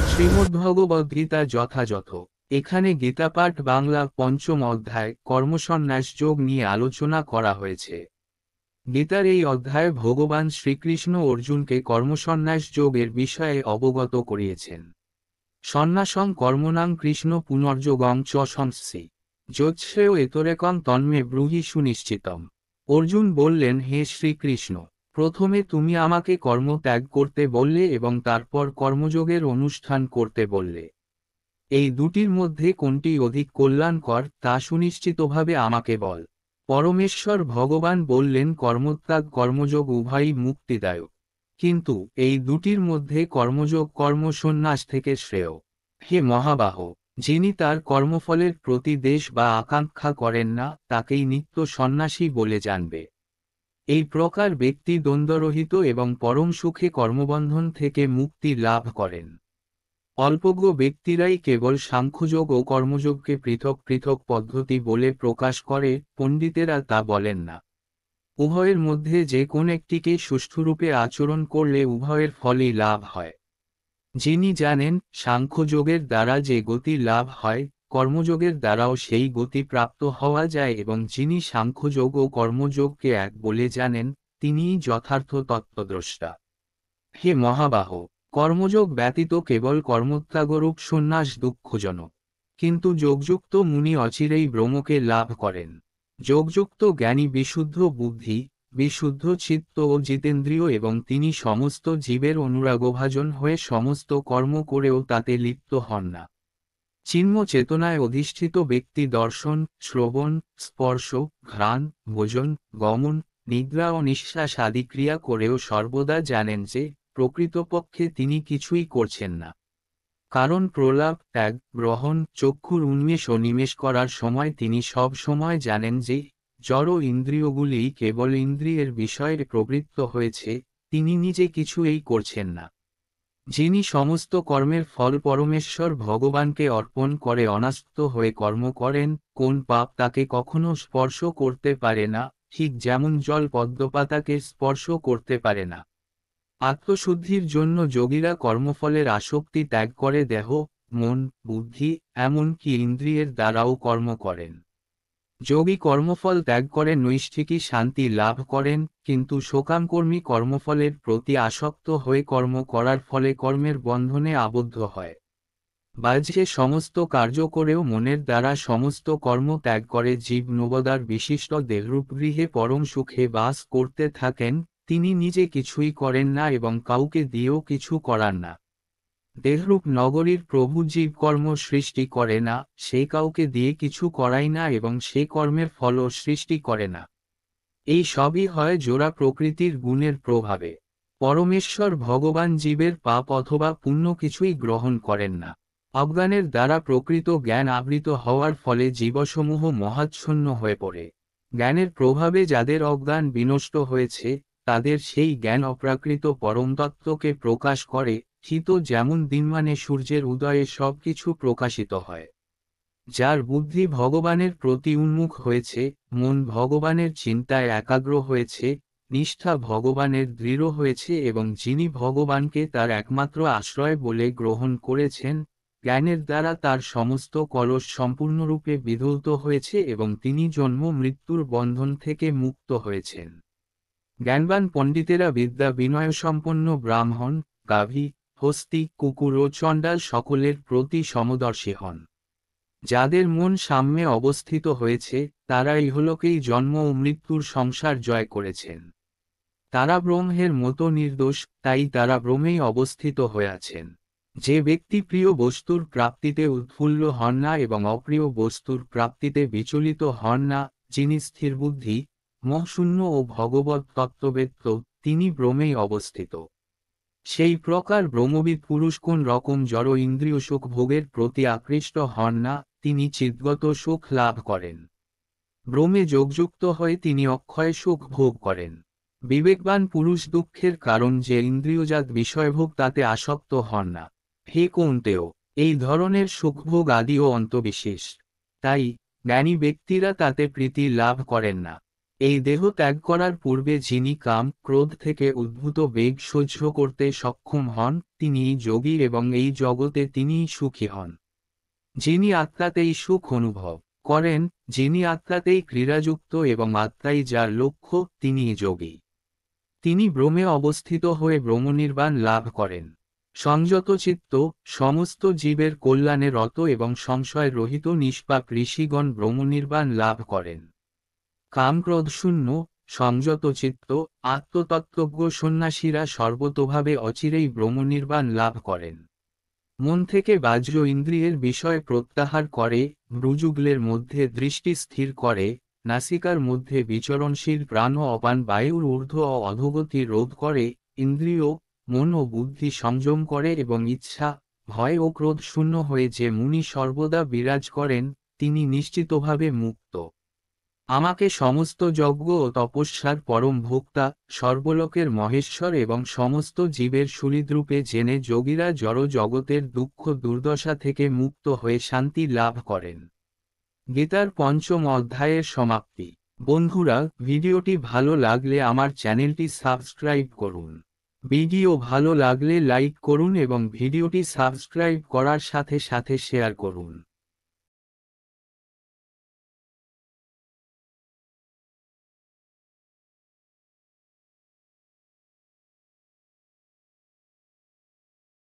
শ্রীমদ্ভগবদ্গীতা যথাযথ। এখানে গীতাপাঠ বাংলা পঞ্চম অধ্যায় কর্মসন্ন্যাস যোগ নিয়ে আলোচনা করা হয়েছে। গীতার এই অধ্যায়ে ভগবান শ্রীকৃষ্ণ অর্জুনকে কর্মসন্ন্যাস যোগের বিষয়ে অবগত করিয়েছেন। সন্ন্যাসং কর্মণাং কৃষ্ণ পুনর্যোগং চ সংসি যচ্ছেয় এতরেকং তন্মে ব্রূহি সুনিশ্চিতম। অর্জুন বললেন, হে শ্রীকৃষ্ণ, প্রথমে তুমি আমাকে কর্ম ত্যাগ করতে বললে এবং তারপর কর্মযোগের অনুষ্ঠান করতে বললে। এই দুটির মধ্যে কোনটি অধিক কল্যাণকর তা সুনিশ্চিতভাবে আমাকে বল। পরমেশ্বর ভগবান বললেন, কর্মত্যাগ কর্মযোগ উভয়ই মুক্তিদায়ক, কিন্তু এই দুটির মধ্যে কর্মযোগ কর্মসন্ন্যাস থেকে শ্রেয়। হে মহাবাহ, যিনি তার কর্মফলের প্রতি দেশ বা আকাঙ্ক্ষা করেন না তাকেই নিত্য সন্ন্যাসী বলে জানবে। এই প্রকার ব্যক্তি দ্বন্দ্বরহিত এবং পরম সুখে কর্মবন্ধন থেকে মুক্তি লাভ করেন। অল্পজ্ঞ ব্যক্তিরাই কেবল সাংখ্যযোগ ও কর্মযোগকে পৃথক পৃথক পদ্ধতি বলে প্রকাশ করে, পণ্ডিতেরা তা বলেন না। উভয়ের মধ্যে যে কোন একটিকে সুষ্ঠুরূপে আচরণ করলে উভয়ের ফলই লাভ হয়। যিনি জানেন সাংখ্যযোগের দ্বারা যে গতি লাভ হয়, কর্মযোগের দ্বারাও সেই গতি প্রাপ্ত হওয়া যায়, এবং যিনি সাংখ্যযোগ ও কর্মযোগকে এক বলে জানেন, তিনিই যথার্থ তত্ত্বদ্রষ্টা। হে মহাবাহ, কর্মযোগ ব্যতীত কেবল কর্মত্যাগরূপ সন্ন্যাস দুঃখজনক, কিন্তু যোগযুক্ত মুনি অচিরেই ব্রহ্মকে লাভ করেন। যোগযুক্ত জ্ঞানী বিশুদ্ধ বুদ্ধি, বিশুদ্ধ চিত্ত ও জিতেন্দ্রিয়, এবং তিনি সমস্ত জীবের অনুরাগভাজন হয়ে সমস্ত কর্ম করেও তাতে লিপ্ত হন না। চিন্ম চেতনায় অধিষ্ঠিত ব্যক্তি দর্শন, শ্রবণ, স্পর্শ, ঘ্রাণ, ভোজন, গমন, নিদ্রা ও নিঃশ্বাস আদি ক্রিয়া করেও সর্বদা জানেন যে প্রকৃতপক্ষে তিনি কিছুই করছেন না। কারণ প্রলাপ, ত্যাগ, গ্রহণ, চক্ষুর উন্মেষ ও নিমেষ করার সময় তিনি সব সময় জানেন যে জড় ইন্দ্রিয়গুলি কেবল ইন্দ্রিয়ের বিষয়ে প্রবৃত্ত হয়েছে, তিনি নিজে কিছুই করছেন না। যিনি সমস্ত কর্মের ফল পরমেশ্বর ভগবানকে অর্পণ করে অনাসক্ত হয়ে কর্ম করেন, কোন পাপ তাকে কখনো স্পর্শ করতে পারে না, ঠিক যেমন জল পদ্মপাতাকে স্পর্শ করতে পারে না। আত্মশুদ্ধির জন্য যোগীরা কর্মফলের আসক্তি ত্যাগ করে দেহ, মন, বুদ্ধি, এমনকি ইন্দ্রিয়ের দ্বারাও কর্ম করেন। যোগী কর্মফল ত্যাগ করে নৈষ্ঠিকী শান্তি লাভ করেন, কিন্তু শোকামকর্মী কর্মফলের প্রতি আসক্ত হয়ে কর্ম করার ফলে কর্মের বন্ধনে আবদ্ধ হয়। বাহ্যে সমস্ত কার্য করেও মনের দ্বারা সমস্ত কর্ম ত্যাগ করে জীব নবদার বিশিষ্ট দেহরূপ গৃহে পরম সুখে বাস করতে থাকেন। তিনি নিজে কিছুই করেন না এবং কাউকে দিয়েও কিছু করান না। দেহরূপ নগরীর প্রভু জীব কর্ম সৃষ্টি করে না, সে কাউকে দিয়ে কিছু করায় না এবং সে কর্মের ফলও সৃষ্টি করে না। এই সবই হয় জোড়া প্রকৃতির গুণের প্রভাবে। পরমেশ্বর ভগবান জীবের পাপ অথবা পুণ্য কিছুই গ্রহণ করেন না। অজ্ঞানের দ্বারা প্রকৃত জ্ঞান আবৃত হওয়ার ফলে জীবসমূহ মহাচ্ছন্ন হয়ে পড়ে। জ্ঞানের প্রভাবে যাদের অজ্ঞান বিনষ্ট হয়েছে, তাদের সেই জ্ঞান অপ্রাকৃত পরমতত্ত্বকে প্রকাশ করে, ঠিক যেমন দিনমানে সূর্যের উদয়ে সবকিছু প্রকাশিত হয়। যার বুদ্ধি ভগবানের প্রতি উন্মুখ হয়েছে, মন ভগবানের চিন্তায় একাগ্র হয়েছে, নিষ্ঠা ভগবানের দৃঢ় হয়েছে এবং যিনি ভগবানকে তার একমাত্র আশ্রয় বলে গ্রহণ করেছেন, জ্ঞানের দ্বারা তার সমস্ত কলস সম্পূর্ণরূপে বিধৌত হয়েছে এবং তিনি জন্ম মৃত্যুর বন্ধন থেকে মুক্ত হয়েছেন। জ্ঞানবান পণ্ডিতেরা বিদ্যা বিনয়সম্পন্ন ব্রাহ্মণ, গাভী, হস্তি, কুকুর ও চণ্ডাল সকলের প্রতি সমদর্শী হন। যাদের মন সাম্যে অবস্থিত হয়েছে, তারা ইহলোকেই জন্ম ও মৃত্যুর সংসার জয় করেছেন। তারা ব্রহ্মের মতো নির্দোষ, তাই তারা ব্রহ্মেই অবস্থিত হয়ে আছেন। যে ব্যক্তি প্রিয় বস্তুর প্রাপ্তিতে উৎফুল্ল হন না এবং অপ্রিয় বস্তুর প্রাপ্তিতে বিচলিত হন না, যিনি স্থিরবুদ্ধি, মোহশূন্য ও ভগবৎ তত্ত্ববেত্ত, তিনি ব্রহ্মেই অবস্থিত। সেই প্রকার ব্রহ্মবিদ পুরুষ কোন রকম জড় ইন্দ্রিয় সুখ ভোগের প্রতি আকৃষ্ট হন না, তিনি চিদ্গত সুখ লাভ করেন। ব্রহ্মে যোগযুক্ত হয়ে তিনি অক্ষয় সুখ ভোগ করেন। বিবেকবান পুরুষ দুঃখের কারণ যে ইন্দ্রিয়জাত বিষয়ভোগ তাতে আসক্ত হন না। হে কৌন্তেয়, এই ধরনের সুখভোগ আদিও অন্তবিশেষ। তাই জ্ঞানী ব্যক্তিরা তাতে প্রীতি লাভ করেন না। এই দেহ ত্যাগ করার পূর্বে যিনি কাম ক্রোধ থেকে উদ্ভূত বেগ সহ্য করতে সক্ষম হন তিনিই যোগী এবং এই জগতে তিনিই সুখী হন। যিনি আত্মাতেই সুখ অনুভব করেন, যিনি আত্মাতেই ক্রীড়াযুক্ত এবং আত্মাই যার লক্ষ্য, তিনিই যোগী। তিনি ব্রহ্মে অবস্থিত হয়ে ব্রহ্মনির্বাণ লাভ করেন। সংযত চিত্ত সমস্ত জীবের কল্যাণে রত এবং সংশয় রহিত নিষ্পাপ ঋষিগণ ব্রহ্মনির্বাণ লাভ করেন। কামক্রোধ শূন্য সংযত চিত্ত আত্মতত্ত্বজ্ঞ সন্ন্যাসীরা সর্বতোভাবে অচিরেই ব্রহ্মনির্বাণ লাভ করেন। মন থেকে বাহ্য ইন্দ্রিয়ের বিষয় প্রত্যাহার করে, ভ্রুযুগলের মধ্যে দৃষ্টি স্থির করে, নাসিকার মধ্যে বিচরণশীল প্রাণ ও অপান বায়ুর ঊর্ধ্ব ও অধোগতি রোধ করে, ইন্দ্রিয় মন ও বুদ্ধি সংযম করে এবং ইচ্ছা ভয় ও ক্রোধ শূন্য হয়ে যে মুনি সর্বদা বিরাজ করেন, তিনি নিশ্চিতভাবে মুক্ত। আমাকে সমস্ত যজ্ঞ ও তপস্যার পরম ভোক্তা সর্বলোকের মহেশ্বর এবং সমস্ত জীবের সুহৃদরূপে জেনে যোগীরা জড় জগতের দুঃখ দুর্দশা থেকে মুক্ত হয়ে শান্তি লাভ করেন। গীতার পঞ্চম অধ্যায়ের সমাপ্তি। বন্ধুরা, ভিডিওটি ভালো লাগলে আমার চ্যানেলটি সাবস্ক্রাইব করুন। ভিডিও ভালো লাগলে লাইক করুন এবং ভিডিওটি সাবস্ক্রাইব করার সাথে সাথে শেয়ার করুন।